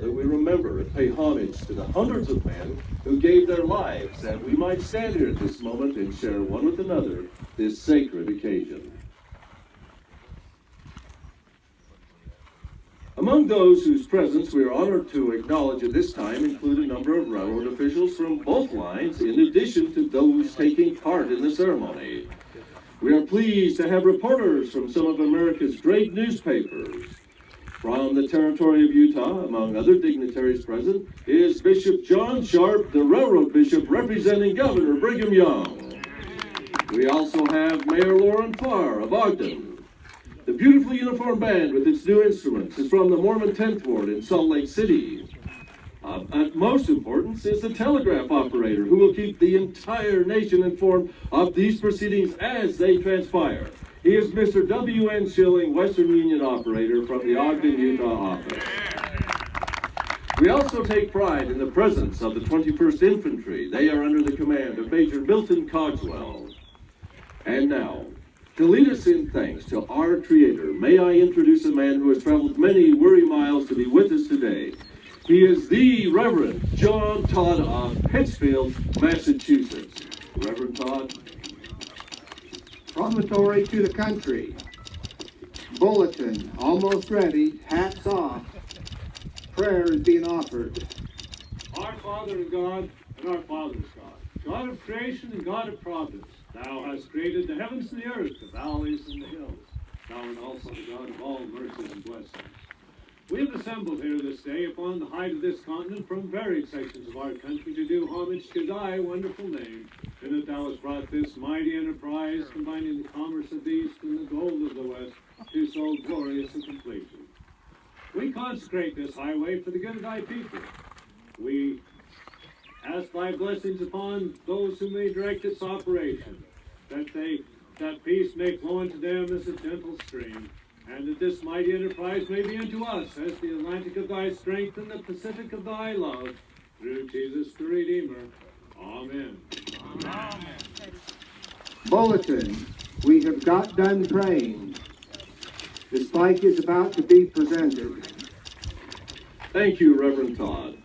that we remember and pay homage to the hundreds of men who gave their lives that we might stand here at this moment and share one with another this sacred occasion. Among those whose presence we are honored to acknowledge at this time include a number of railroad officials from both lines, in addition to those taking part in the ceremony. We are pleased to have reporters from some of America's great newspapers. From the territory of Utah, among other dignitaries present, is Bishop John Sharp, the railroad bishop representing Governor Brigham Young. We also have Mayor Lauren Farr of Ogden. The beautifully uniformed band with its new instruments is from the Mormon 10th Ward in Salt Lake City. Of utmost importance is the telegraph operator who will keep the entire nation informed of these proceedings as they transpire. He is Mr. W.N. Schilling, Western Union operator from the Ogden, Utah office. We also take pride in the presence of the 21st Infantry. They are under the command of Major Milton Cogswell. And now, to lead us in thanks to our Creator, may I introduce a man who has traveled many weary miles to be with us today. He is the Reverend John Todd of Pittsfield, Massachusetts. Reverend Todd. Proclamatory to the country. Bulletin almost ready. Hats off. Prayer is being offered. Our Father and God, and our Father's God, God of creation and God of providence. Thou hast created the heavens and the earth, the valleys and the hills. Thou art also the God of all mercies and blessings. We have assembled here this day upon the height of this continent from varied sections of our country to do homage to thy wonderful name, in that thou hast brought this mighty enterprise, combining the commerce of the east and the gold of the west, to so glorious a completion. We consecrate this highway for the good of thy people. We ask thy blessings upon those who may direct its operation, that peace may flow unto them as a gentle stream, and that this mighty enterprise may be unto us as the Atlantic of thy strength and the Pacific of thy love, through Jesus the Redeemer. Amen. Amen. Bulletin, we have got done praying. The spike is about to be presented. Thank you, Reverend Todd.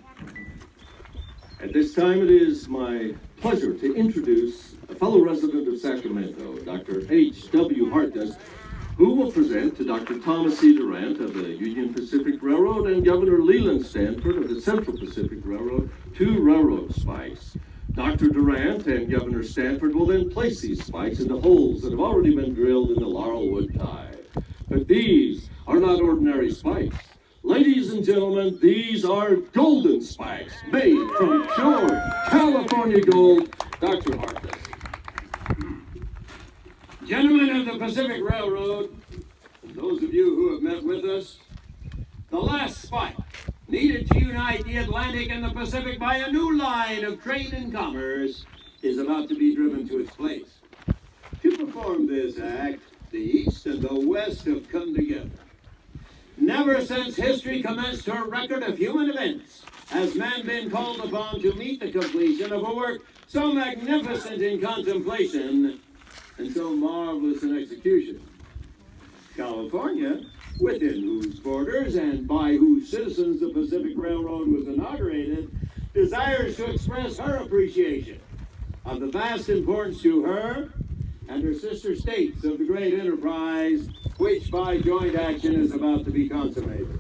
At this time, it is my pleasure to introduce a fellow resident of Sacramento, Dr. H.W. Harkness, who will present to Dr. Thomas C. Durant of the Union Pacific Railroad and Governor Leland Stanford of the Central Pacific Railroad 2 railroad spikes. Dr. Durant and Governor Stanford will then place these spikes into holes that have already been drilled in the laurelwood tie. But these are not ordinary spikes. Ladies and gentlemen, these are golden spikes made from pure California gold. Dr. Harkness. Gentlemen of the Pacific Railroad, and those of you who have met with us, the last spike needed to unite the Atlantic and the Pacific by a new line of trade and commerce is about to be driven to its place. To perform this act, the East and the West have come together. Never since history commenced her record of human events has man been called upon to meet the completion of a work so magnificent in contemplation and so marvelous in execution. California, within whose borders and by whose citizens the Pacific Railroad was inaugurated, desires to express her appreciation of the vast importance to her and her sister states of the great enterprise which by joint action is about to be consummated.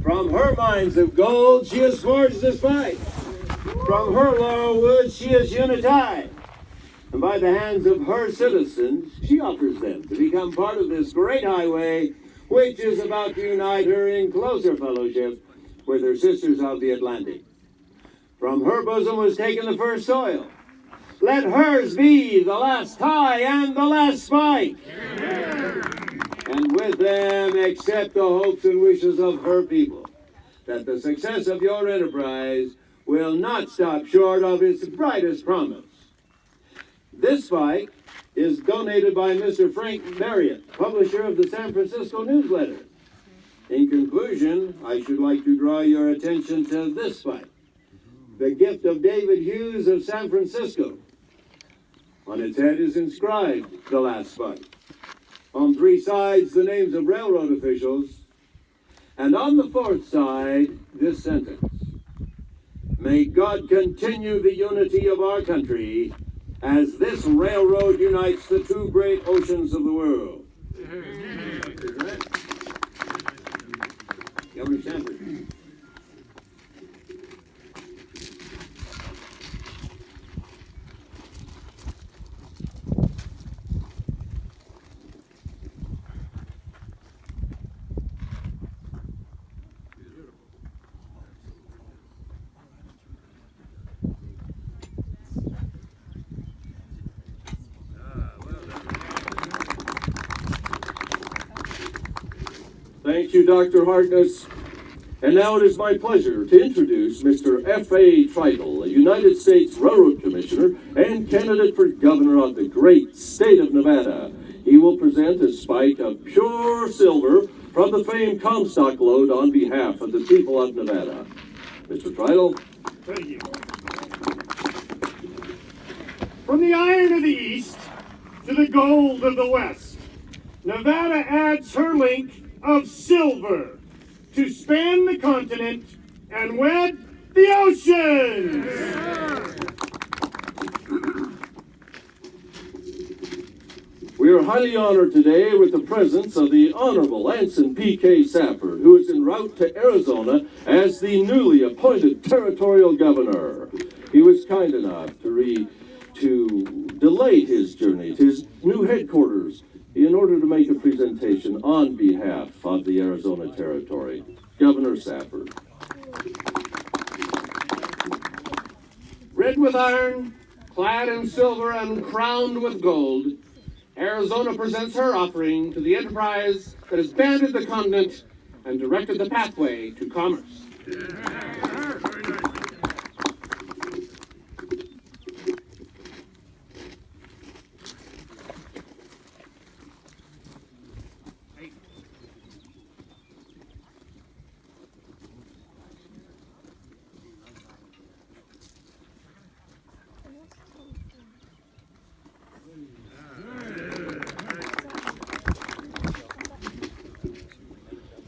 From her mines of gold she has forged this fight. From her laurel wood she has unitized. And by the hands of her citizens, she offers them to become part of this great highway, which is about to unite her in closer fellowship with her sisters of the Atlantic. From her bosom was taken the first soil. Let hers be the last tie and the last spike. Amen. And with them accept the hopes and wishes of her people, that the success of your enterprise will not stop short of its brightest promise. This spike is donated by Mr. Frank Marriott, publisher of the San Francisco Newsletter. In conclusion, I should like to draw your attention to this spike, the gift of David Hughes of San Francisco. On its head is inscribed the last spike. On 3 sides, the names of railroad officials. And on the 4th side, the this sentence. May God continue the unity of our country as this railroad unites the two great oceans of the world. Governor Sanford. Thank you, Dr. Harkness. And now it is my pleasure to introduce Mr. F.A. Trifle, a United States Railroad Commissioner and candidate for governor of the great state of Nevada. He will present a spike of pure silver from the famed Comstock lode on behalf of the people of Nevada. Mr. Trifle. Thank you. From the iron of the east to the gold of the west, Nevada adds her link of silver to span the continent and wed the oceans. We are highly honored today with the presence of the Honorable Anson P.K. Safford, who is en route to Arizona as the newly appointed territorial governor. He was kind enough to delay his journey to his new headquarters in order to make a presentation on behalf of the Arizona Territory. Governor Safford. Red with iron, clad in silver, and crowned with gold, Arizona presents her offering to the enterprise that has banded the continent and directed the pathway to commerce.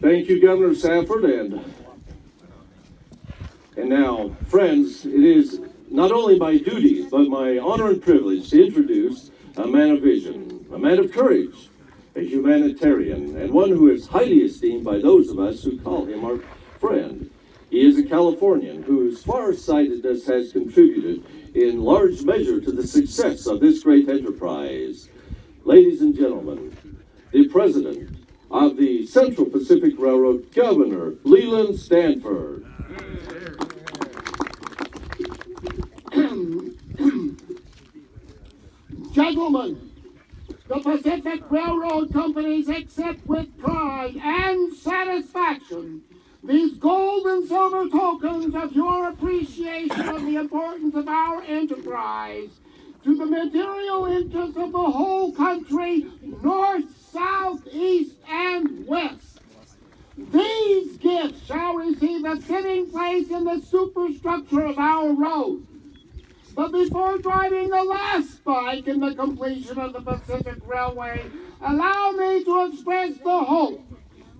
Thank you, Governor Safford, and now, friends, it is not only my duty, but my honor and privilege to introduce a man of vision, a man of courage, a humanitarian, and one who is highly esteemed by those of us who call him our friend. He is a Californian whose farsightedness has contributed in large measure to the success of this great enterprise. Ladies and gentlemen, the President of the Central Pacific Railroad, Governor Leland Stanford. Gentlemen, the Pacific Railroad companies accept with pride and satisfaction these gold and silver tokens of your appreciation of the importance of our enterprise to the material interests of the whole country, north, south, east, and west. These gifts shall receive a fitting place in the superstructure of our road. But before driving the last spike in the completion of the Pacific Railway, allow me to express the hope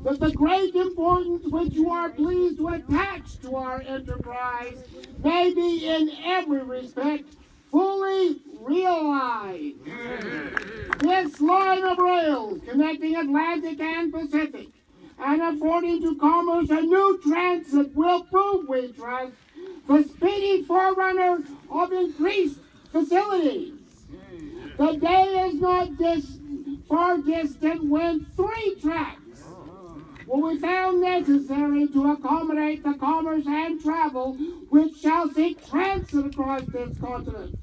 that the great importance which you are pleased to attach to our enterprise may be in every respect fully realized. This line of rails connecting Atlantic and Pacific and affording to commerce a new transit will prove, we trust, the speedy forerunner of increased facilities. The day is not far distant when 3 tracks will be found necessary to accommodate the commerce and travel which shall seek transit across this continent.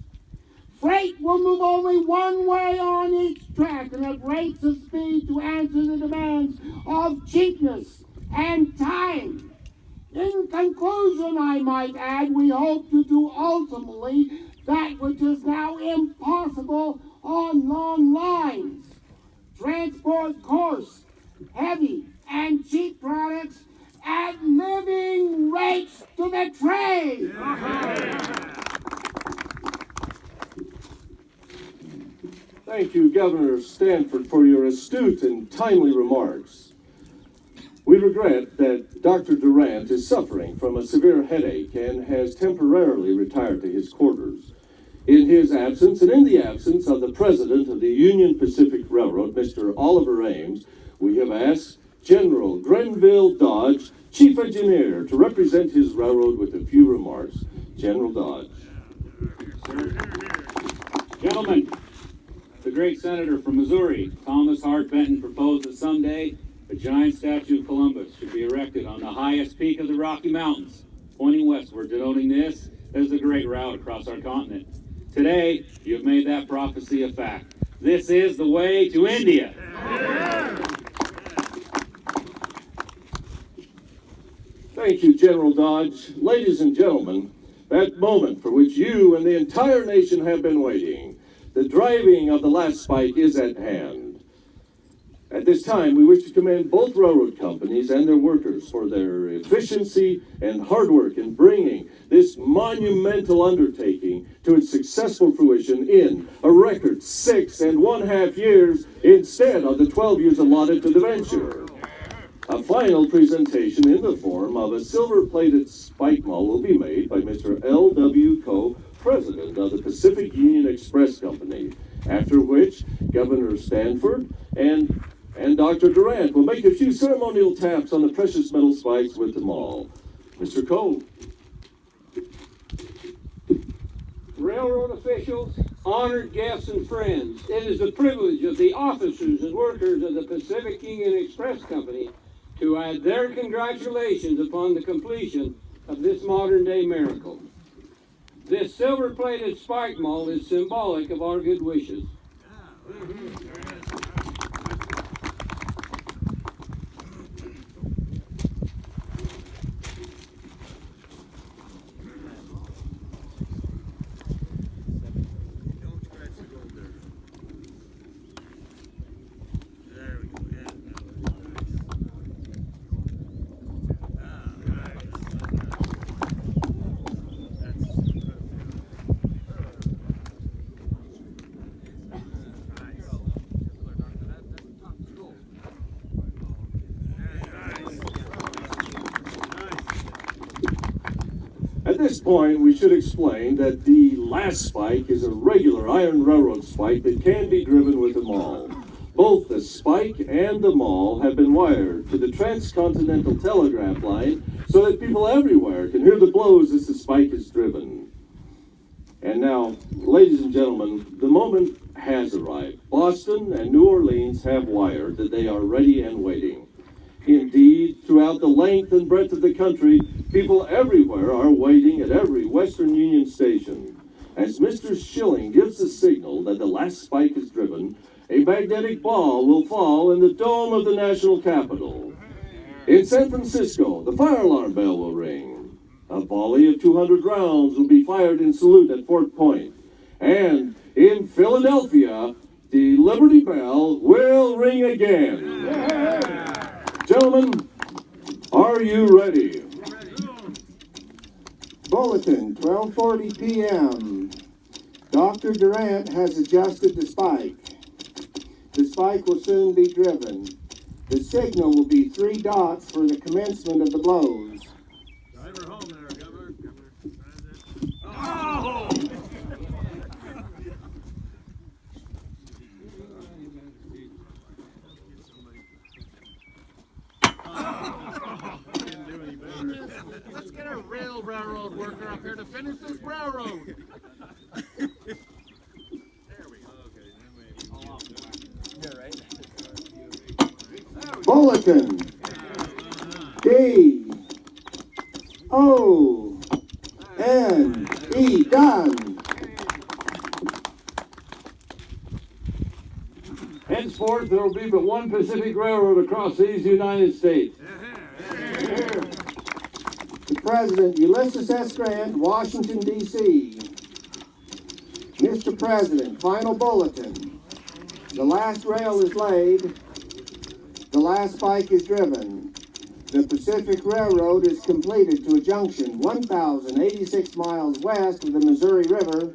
Freight will move only one way on each track and at rates of speed to answer the demands of cheapness and time. In conclusion, I might add, we hope to do ultimately that which is now impossible on long lines. Transport coarse, heavy, and cheap products at living rates to the trade. Thank you, Governor Stanford, for your astute and timely remarks. We regret that Dr. Durant is suffering from a severe headache and has temporarily retired to his quarters. In his absence, and in the absence of the president of the Union Pacific Railroad, Mr. Oliver Ames, we have asked General Grenville Dodge, Chief Engineer, to represent his railroad with a few remarks. General Dodge. Gentlemen, the great senator from Missouri, Thomas Hart Benton, proposed that someday a giant statue of Columbus should be erected on the highest peak of the Rocky Mountains, pointing westward, denoting this as the great route across our continent. Today, you have made that prophecy a fact. This is the way to India. Thank you, General Dodge. Ladies and gentlemen, that moment for which you and the entire nation have been waiting, the driving of the last spike, is at hand. At this time, we wish to commend both railroad companies and their workers for their efficiency and hard work in bringing this monumental undertaking to its successful fruition in a record 6.5 years instead of the 12 years allotted to the venture. A final presentation in the form of a silver-plated spike mall will be made by Mr. L.W. Coe, President of the Pacific Union Express Company, after which Governor Stanford and Dr. Durant will make a few ceremonial taps on the precious metal spikes with them all. Mr. Coe. Railroad officials, honored guests, and friends, it is the privilege of the officers and workers of the Pacific Union Express Company to add their congratulations upon the completion of this modern-day miracle. This silver-plated spike mall is symbolic of our good wishes. At this point, we should explain that the last spike is a regular iron railroad spike that can be driven with a maul. Both the spike and the maul have been wired to the transcontinental telegraph line so that people everywhere can hear the blows as the spike is driven. And now, ladies and gentlemen, the moment has arrived. Boston and New Orleans have wired that they are ready and waiting. Indeed, throughout the length and breadth of the country, people everywhere are waiting at every Western Union station. As Mr. Schilling gives the signal that the last spike is driven, a magnetic ball will fall in the dome of the national Capitol. In San Francisco, the fire alarm bell will ring. A volley of 200 rounds will be fired in salute at Fort Point. And in Philadelphia, the Liberty Bell will ring again. Gentlemen, are you ready? Bulletin, 12:40 p.m. Dr. Durant has adjusted the spike. The spike will soon be driven. The signal will be 3 dots for the commencement of the blows. Driver home there, Governor. Oh! Let's get a real railroad worker up here to finish this railroad. There we go. Okay, then maybe. Bulletin, D, O, N, E, done. Henceforth, there will be but one Pacific Railroad across these United States. The President, Ulysses S. Grant, Washington, D.C. Mr. President, final bulletin. The last rail is laid. The last spike is driven. The Pacific Railroad is completed to a junction 1,086 miles west of the Missouri River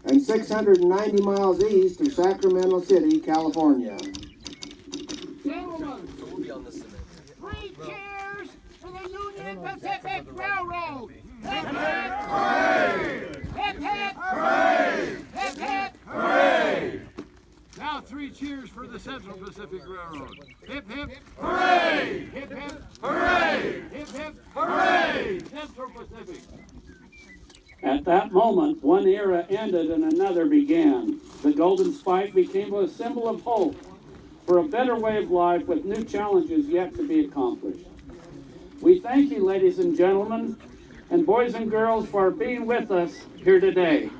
and 690 miles east of Sacramento City, California. Gentlemen, Now 3 cheers for the Central Pacific Railroad. Hip, hip, hooray! Hip, hip, hooray! Hip, hip, hooray! Central Pacific. At that moment, one era ended and another began. The Golden Spike became a symbol of hope for a better way of life with new challenges yet to be accomplished. We thank you, ladies and gentlemen, and boys and girls, for being with us here today.